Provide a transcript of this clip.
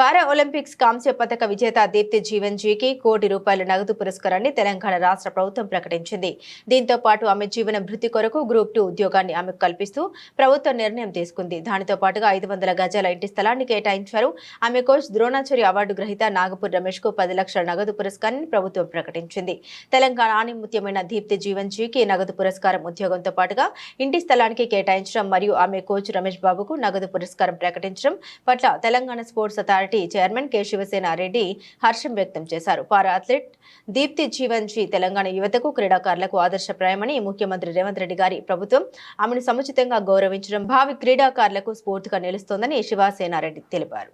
పారా Olympics కాంస్య పతక విజేత దీప్తి జీవన్జీకి ₹1,00,00,000 నగదు పురస్కారాన్ని తెలంగాణ రాష్ట్ర ప్రభుత్వం ప్రకటించింది. దీంతో పాటు ఆమె జీవన భృతి కొరకు గ్రూప్ 2 ఉద్యోగాన్ని ఆమెకు కల్పిస్తూ ప్రభుత్వం నిర్ణయం తీసుకుంది. దానితో పాటుగా 500 గజాల ఇంటి స్థలాన్ని కేటాయించారు. ఆమె కోచ్ ద్రోణాచార్య అవార్డు గ్రహీత నాగపూర్ రమేష్ కు 10 లక్షల నగదు పురస్కారాన్ని ప్రభుత్వం ప్రకటించింది. తెలంగాణ ఆణిముత్యమైన దీప్తి జీవన్జీకి నగదు పురస్కారం, ఉద్యోగంతో పాటుగా ఇంటి స్థలానికి కేటాయించడం మరియు ఆమె కోచ్ రమేష్ బాబుకు నగదు పురస్కారం ప్రకటించడం పట్ల Telangana sports authority chairman K Sivasena Reddy హర్షం వ్యక్తం చేశారు. పారా అథ్లెట్ దీప్తి జీవన్జీ తెలంగాణ యువతకు, క్రీడాకారులకు ఆదర్శప్రాయమని ముఖ్యమంత్రి రేవంత్ రెడ్డి గారి ప్రభుత్వం ఆమెను సముచితంగా గౌరవించడం భావి క్రీడాకారులకు స్ఫూర్తిగా నిలుస్తోందని శివసేనారెడ్డి తెలిపారు.